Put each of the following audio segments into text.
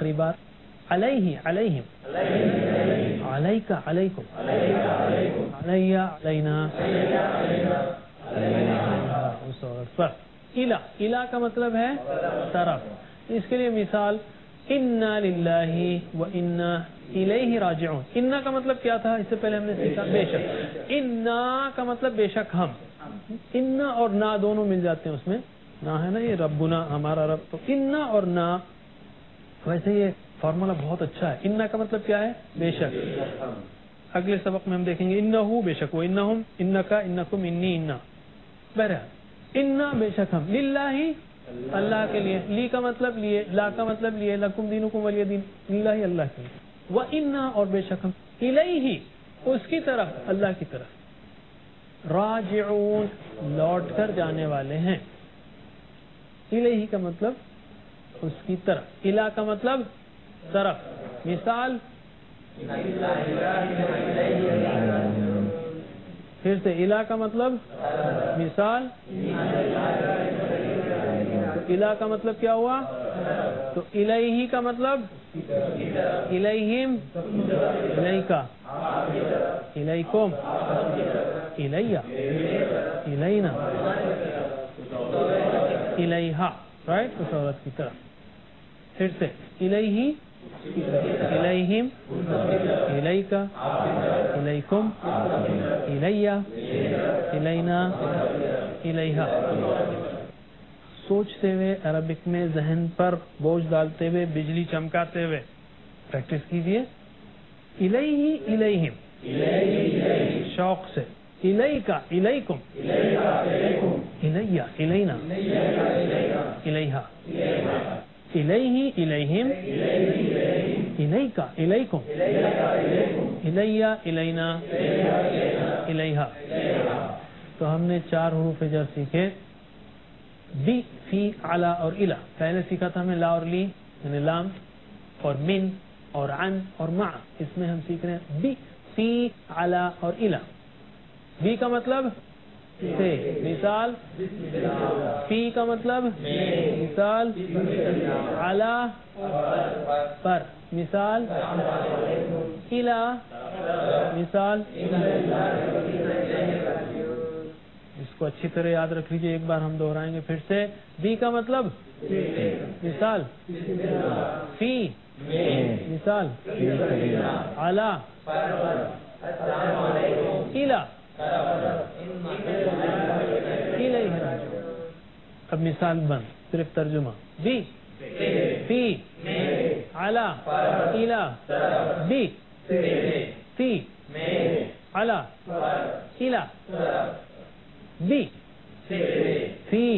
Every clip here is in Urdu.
آخری بار علیہ علیہم علیکہ علیکم علیہ علینا اس عورت پر. الہ کا مطلب ہے طرف. اس کے لیے مثال انا للہ و انا الیہ راجعون. انا کا مطلب کیا تھا؟ اس سے پہلے ہم نے سیکھا بے شک. انا کا مطلب بے شک ہم. انا اور نا دونوں مل جاتے ہیں اس میں. نا ہے نا یہ ربنا ہمارا رب. تو انا اور نا ویسے یہ فارمولا بہت اچھا ہے. انا کا مطلب کیا ہے؟ بے شک. اگلے سبق میں ہم دیکھیں گے انہو بے شک، وہ انہم انکا انکم انی انا. بہرحال انا بے شک ہم، للہ اللہ کے لیے، لی کا مطلب لیے، لا کا مطلب لیے، لکم دینکم ولی دین، للہ اللہ کے لیے. و انا اور بے شک ہم، الیہ اس کی طرف، اللہ کی طرف، راجعون لوٹ کر جانے والے ہیں. الیہ کا مطلب اس کی طرف، الہ کا مطلب طرف. مثال پھر سے الہ کا مطلب مثال، الہ کا مطلب کیا ہوا؟ تو الیہ کا مطلب الیہم، الیکا، الیکم، الیہ، الینا، الیہا. رائٹ؟ اس عورت کی طرف. پھر سے الیہ، الیہم، الیکا، الیکم، الیہ، الینا، الیہا. سوچتے ہوئے عربک میں ذہن پر بوجھ ڈالتے ہوئے، بجلی چمکاتے ہوئے پریکٹس کیجیے. الیہ الیہم شوق سے، الیکا الیکم، الیہ الینا، الیہا، الیہ الیہم، الیکا الیکم، الیہ الینا، الیہا. تو ہم نے 4 حروف جر سیکھے. بی، فی، علی اور الہ. پہلے سیکھا تھا ہمیں لا اور لی یعنی لام، اور من اور عن اور مع. اس میں ہم سیکھ رہے ہیں بی، فی، علی اور الہ. بی کا مطلب سے، مثال فی کا مطلب مثال علی پر، مثال الہ، مثال. اس کو اچھی طرح یاد رکھ لیجیے. ایک بار ہم دہرائیں گے پھر سے. بی کا مطلب مثال فی، مثال علی، الہ. اب مثال بند، صرف ترجمہ. بی، فی، علی، الہ. بی، فی، علی، الہ. بی، فی،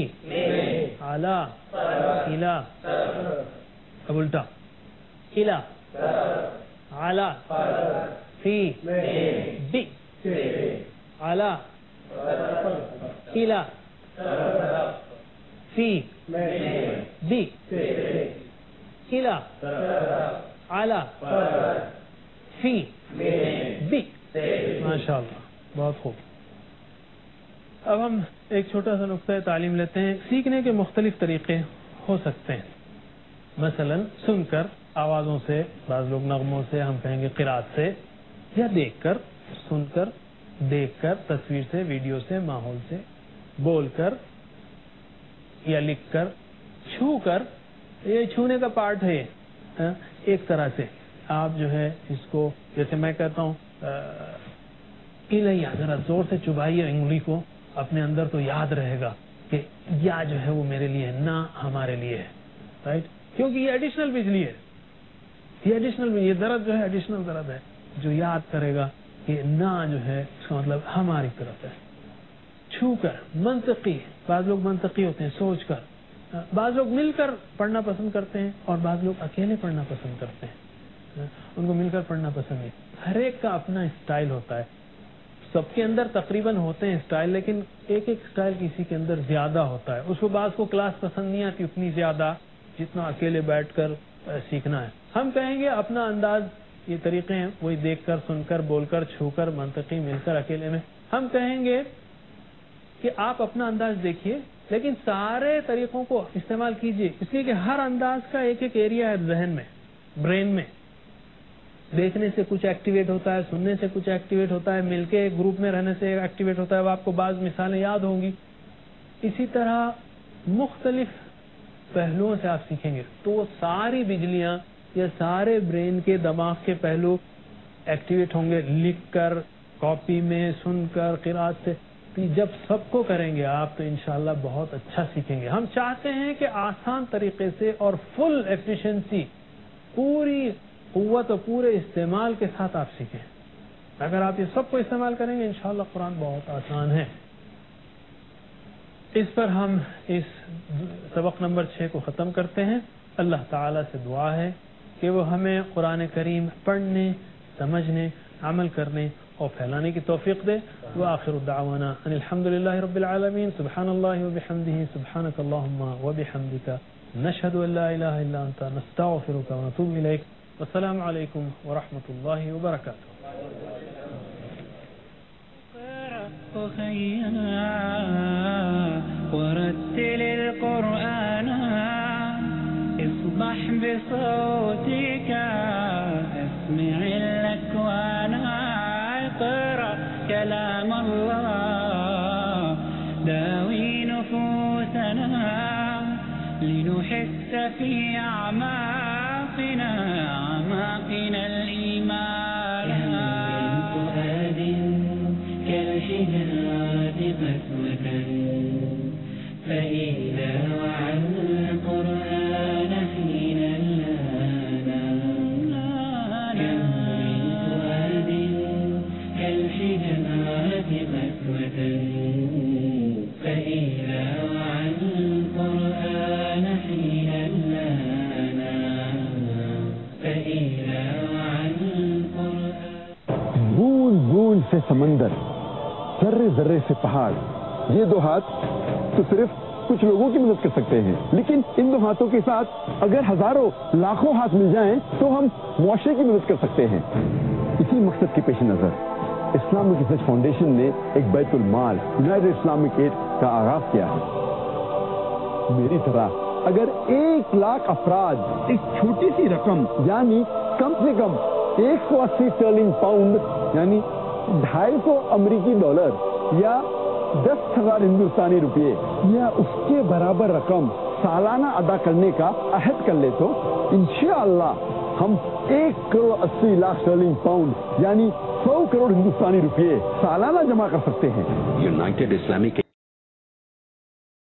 علی، الہ. اب الٹا، الہ، علی، فی، بی، علی، الہ، فی، بی، الہ، علی، فی، بی. ماشاء اللہ، بہت خوب. اب ہم ایک چھوٹا سا نقطۂ تعلیم لیتے ہیں. سیکھنے کے مختلف طریقے ہو سکتے ہیں. مثلا سن کر، آوازوں سے، بعض لوگ نغموں سے، ہم کہیں گے قرات سے، یا دیکھ کر، سن کر، دیکھ کر، تصویر سے، ویڈیو سے، ماحول سے، بول کر یا لکھ کر، چھو کر. یہ چھونے کا پارٹ ہے. ایک طرح سے آپ جو ہے اس کو، جیسے میں کہتا ہوں الیہ، ذرا زور سے چبھائیے انگلی کو اپنے اندر تو یاد رہے گا کہ یا جو ہے وہ میرے لیے ہے، نہ ہمارے لیے ہے. رائٹ؟ کیونکہ یہ ایڈیشنل بجلی ہے. یہ ایڈیشنل، یہ درد جو ہے ایڈیشنل درد ہے. جو یاد کرے گا کہ نہ جو ہے اس کا مطلب ہماری طرف ہے. چھو کر، منطقی. بعض لوگ منطقی ہوتے ہیں، سوچ کر. بعض لوگ مل کر پڑھنا پسند کرتے ہیں اور بعض لوگ اکیلے پڑھنا پسند کرتے ہیں. ان کو مل کر پڑھنا پسند نہیں. ہر ایک کا اپنا اسٹائل ہوتا ہے. سب کے اندر تقریباً ہوتے ہیں اسٹائل، لیکن ایک ایک اسٹائل کسی کے اندر زیادہ ہوتا ہے. اس کو بعض کو کلاس پسند نہیں آتی اتنی زیادہ جتنا اکیلے بیٹھ کر سیکھنا ہے. ہم کہیں گے اپنا انداز، یہ طریقے ہیں وہی دیکھ کر، سن کر، بول کر، چھو کر، منطقی، مل کر، اکیلے میں. ہم کہیں گے کہ آپ اپنا انداز دیکھیے لیکن سارے طریقوں کو استعمال کیجیے، اس لیے کہ ہر انداز کا ایک ایک ایریا ہے ذہن میں. برین میں دیکھنے سے کچھ ایکٹیویٹ ہوتا ہے, سننے سے کچھ ایکٹیویٹ ہوتا ہے, مل کے ایک گروپ میں رہنے سے ایکٹیویٹ ہوتا ہے. وہ آپ کو بعض مثالیں یاد ہوں گی. اسی طرح مختلف پہلوؤں سے آپ سیکھیں گے تو وہ ساری بجلیاں یا سارے برین کے دماغ کے پہلو ایکٹیویٹ ہوں گے, لکھ کر, کاپی میں, سن کر, قرات سے. جب سب کو کریں گے آپ تو انشاءاللہ بہت اچھا سیکھیں گے. ہم چاہتے ہیں کہ آسان طریقے سے اور فل ایفیشنسی, پوری قوت اور پورے استعمال کے ساتھ آپ سیکھیں. اگر آپ یہ سب کو استعمال کریں گے انشاءاللہ قرآن بہت آسان ہے. اس پر ہم اس سبق نمبر 6 کو ختم کرتے ہیں. اللہ تعالی سے دعا ہے کہ وہ ہمیں قرآن کریم پڑھنے, سمجھنے, عمل کرنے اور پھیلانے کی توفیق دے. وآخر دعوانا ان الحمدللہ رب العالمین. سبحان اللہ وبحمدہ, سبحانک اللہم وبحمدک, نشہد ان لا الہ الا انت, نستغفرک ونتوب الیک. والسلام علیکم ورحمۃ اللہ وبرکاتہ. ورتل القرآن اصبح بصوتك اسمع الأكوان. اقرأ كلام الله داوي نفوسنا لنحس في أعماقنا الإيمان. فؤاد كالحجارة قسوة فإذا وعى القرآن حين لانا. كم من فؤاد كالحجارة قسوة فإذا وعى القرآن حين لانا. فإذا وعى القرآن. بوند بوند سے سمندر, ذرے ذرے سے پہاڑ, یہ دو ہاتھ تو صرف کچھ لوگوں کی مدد کر سکتے ہیں, لیکن ان دو ہاتھوں کے ساتھ اگر ہزاروں لاکھوں ہاتھ مل جائیں تو ہم معاشرے کی مدد کر سکتے ہیں. اسی مقصد کے پیش نظر اسلامک ریسرچ فاؤنڈیشن نے ایک بیت المال یونائیٹڈ اسلامک ایڈ کا آغاز کیا ہے. میری طرح اگر 1 لاکھ افراد ایک چھوٹی سی رقم یعنی کم سے کم 180 اسٹرلنگ پاؤنڈ یعنی 250 امریکی ڈالر یا 10,000 ہندوستانی روپے یا اس کے برابر رقم سالانہ ادا کرنے کا عہد کر لے تو انشاءاللہ ہم 1 کروڑ 80 لاکھ اسٹرلنگ پاؤنڈ یعنی 100 کروڑ ہندوستانی روپے سالانہ جمع کر سکتے ہیں. United Islamic